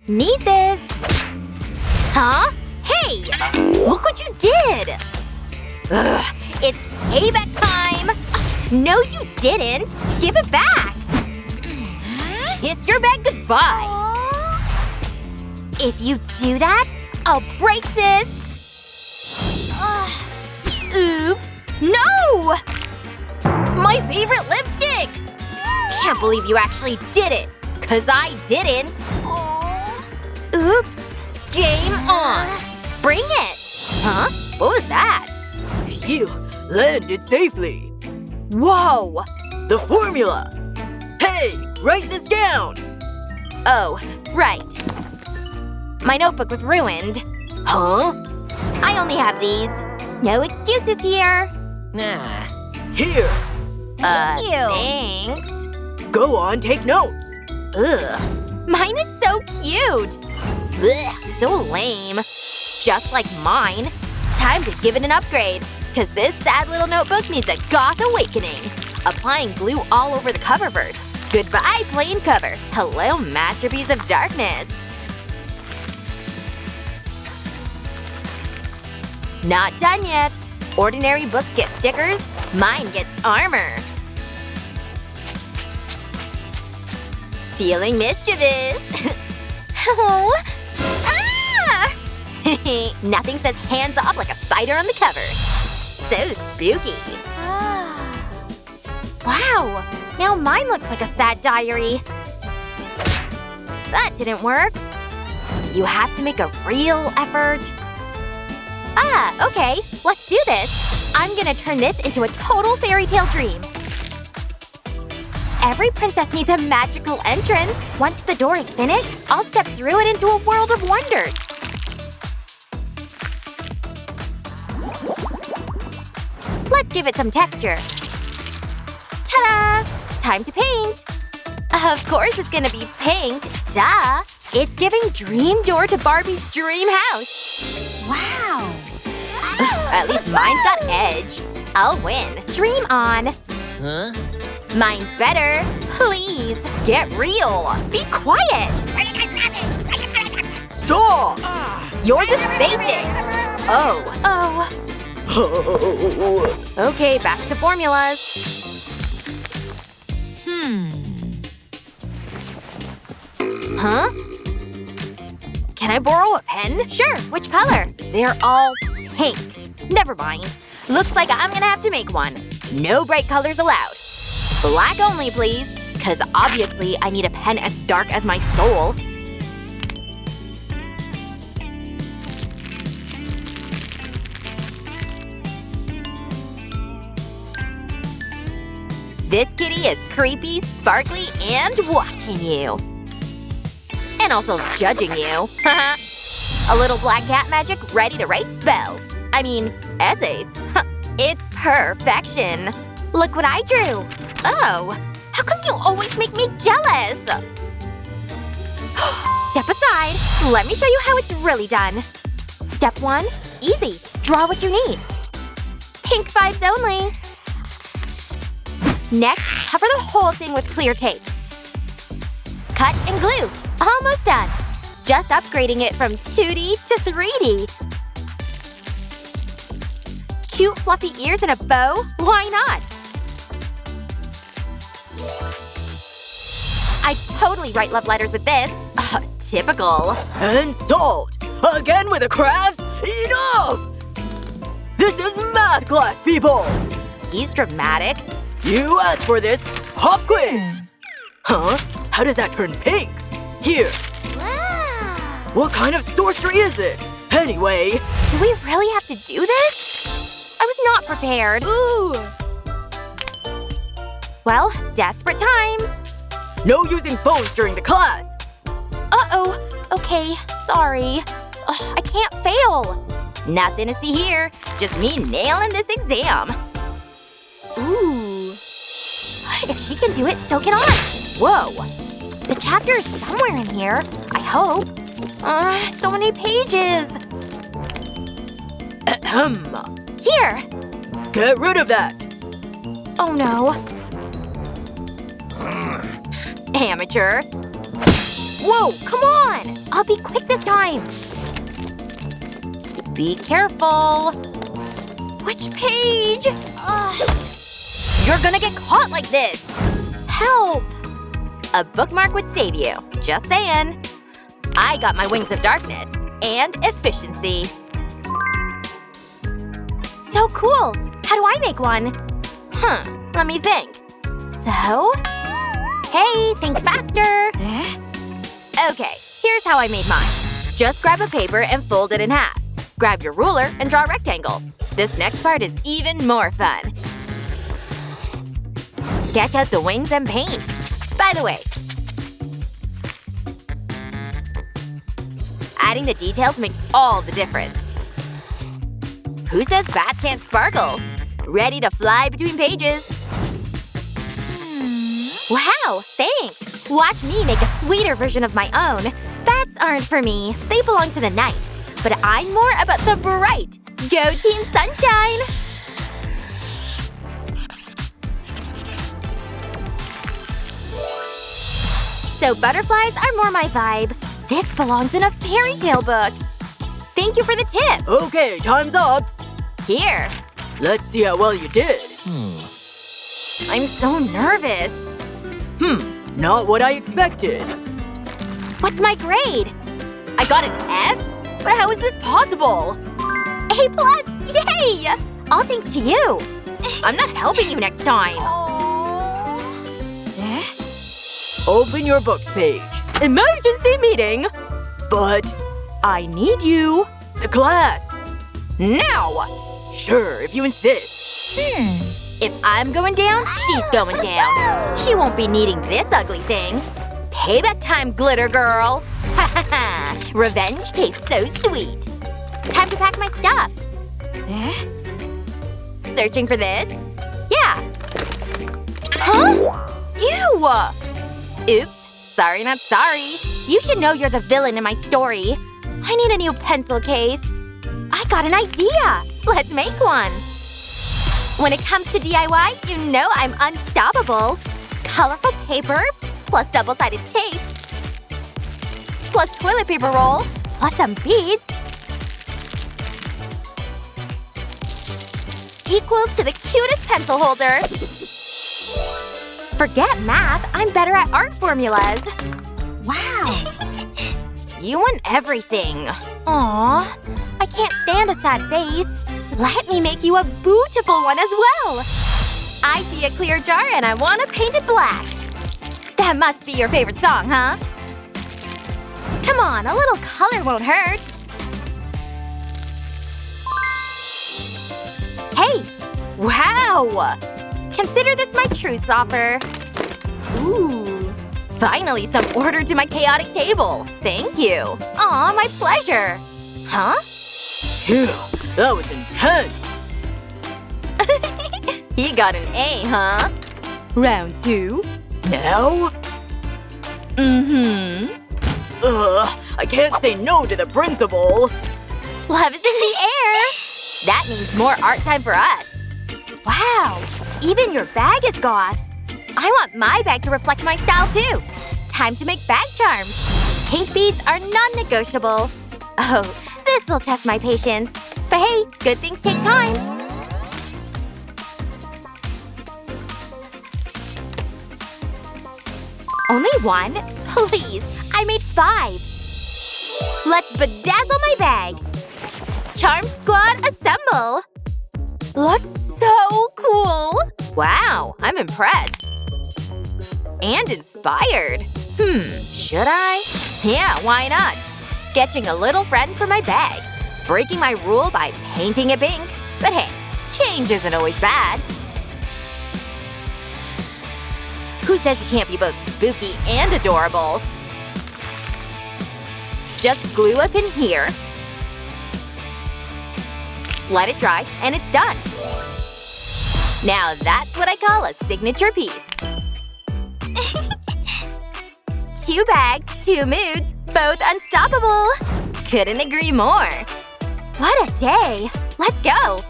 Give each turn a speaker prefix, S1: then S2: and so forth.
S1: Need this. Huh? Hey! Look what you did! Ugh, it's payback time! No, you didn't! Give it back! Kiss your bag goodbye! If you do that, I'll break this! Oops! No! My favorite lipstick! Can't believe you actually did it! 'Cause I didn't! Oops! Game on! Bring it! Huh? What was that?
S2: Phew. Landed safely.
S1: Whoa!
S2: The formula! Hey! Write this down!
S1: Oh, right. My notebook was ruined.
S2: Huh?
S1: I only have these. No excuses here.
S2: Nah. Here!
S1: Thank you. Thanks.
S2: Go on, take notes!
S1: Ugh. Mine is so cute! Ugh, so lame. Just like mine. Time to give it an upgrade. 'Cause this sad little notebook needs a goth awakening. Applying glue all over the cover first. Goodbye, plain cover. Hello, masterpiece of darkness. Not done yet. Ordinary books get stickers. Mine gets armor. Feeling mischievous. Oh. Ah! Nothing says hands off like a spider on the cover. So spooky. Wow. Now mine looks like a sad diary. That didn't work. You have to make a real effort. Ah, okay. Let's do this. I'm gonna turn this into a total fairy tale dream. Every princess needs a magical entrance. Once the door is finished, I'll step through it into a world of wonders. Let's give it some texture. Ta-da! Time to paint. Of course it's gonna be pink. Duh! It's giving dream door to Barbie's dream house. Wow! At least mine's got edge. I'll win. Dream on.
S2: Huh?
S1: Mine's better. Please, get real. Be quiet.
S2: Stop!
S1: Yours is basic. Oh. Okay, back to formulas. Huh? Can I borrow a pen? Sure. Which color? They're all pink. Never mind. Looks like I'm gonna have to make one. No bright colors allowed. Black only, please. 'Cause obviously I need a pen as dark as my soul. This kitty is creepy, sparkly, and watching you. And also judging you. Haha. A little black cat magic ready to write spells. I mean, essays. It's perfection. Look what I drew. Oh. How come you always make me jealous? Step aside. Let me show you how it's really done. Step 1. Easy. Draw what you need. Pink vibes only. Next, cover the whole thing with clear tape. Cut and glue. Almost done. Just upgrading it from 2D to 3D. Cute fluffy ears and a bow? Why not? I'd totally write love letters with this. Typical.
S2: And salt! Again with the crafts? Enough! This is math class, people!
S1: He's dramatic.
S2: You asked for this. Pop quiz! Huh? How does that turn pink? Here.
S1: Wow.
S2: What kind of sorcery is this? Anyway…
S1: Do we really have to do this? I was not prepared. Ooh. Well, desperate times.
S2: No using phones during the class!
S1: Uh-oh. Okay, sorry. Ugh, I can't fail. Nothing to see here. Just me nailing this exam. Ooh. If she can do it, so can I. Whoa. The chapter is somewhere in here. I hope. So many pages.
S2: Ahem.
S1: Here.
S2: Get rid of that!
S1: Oh no. Amateur. Whoa, come on! I'll I'll be quick this time. Be careful. Which page? Ugh. You're gonna get caught like this. Help. A bookmark would save you. Just saying. I got my wings of darkness. And efficiency. So cool! How do I make one? Let me think. So… Hey, think faster! Okay, here's how I made mine. Just grab a paper and fold it in half. Grab your ruler and draw a rectangle. This next part is even more fun. Sketch out the wings and paint. By the way, adding the details makes all the difference. Who says bats can't sparkle? Ready to fly between pages. Wow, thanks! Watch me make a sweeter version of my own. Bats aren't for me. They belong to the night. But I'm more about the bright. Go Team Sunshine! So butterflies are more my vibe. This belongs in a fairy tale book. Thank you for the tip.
S2: Okay, time's up.
S1: Here.
S2: Let's see how well you did.
S1: I'm so nervous.
S2: Not what I expected.
S1: What's my grade? I got an F? But how is this possible? A+! Yay! All thanks to you. I'm not helping you next time.
S2: Open your books page. Emergency meeting! But I need you. The class.
S1: Now!
S2: Sure, if you insist.
S1: If I'm going down, she's going down. She won't be needing this ugly thing. Payback time, glitter girl. Ha ha ha! Revenge tastes so sweet. Time to pack my stuff. Searching for this? Yeah. Huh? Ew! Oops. Sorry not sorry. You should know you're the villain in my story. I need a new pencil case. I got an idea! Let's make one! When it comes to DIY, you know I'm unstoppable. Colorful paper, plus double-sided tape, plus toilet paper roll, plus some beads, equals to the cutest pencil holder. Forget math, I'm better at art formulas. Wow. You won everything. Aww. I can't stand a sad face. Let me make you a beautiful one as well. I see a clear jar and I want to paint it black. That must be your favorite song, huh? Come on, a little color won't hurt. Hey! Wow! Consider this my truce offer. Ooh. Finally some order to my chaotic table. Thank you. Aw, my pleasure. Huh?
S2: Phew, that was intense.
S1: He got an A, huh? Round 2.
S2: Now? I can't say no to the principal.
S1: Love is in the air! That means more art time for us. Wow! Even your bag is goth. I want my bag to reflect my style too. Time to make bag charms. Pink beads are non-negotiable. Oh, this'll test my patience. But hey, good things take time. Only one? Please, I made 5. Let's bedazzle my bag. Charm Squad assemble! Looks so cool! Wow, I'm impressed. And inspired. Should I? Yeah, why not? Sketching a little friend for my bag. Breaking my rule by painting it pink. But hey, change isn't always bad. Who says you can't be both spooky and adorable? Just glue up in here. Let it dry, and it's done. Now that's what I call a signature piece. 2 bags, 2 moods, both unstoppable. Couldn't agree more. What a day! Let's go!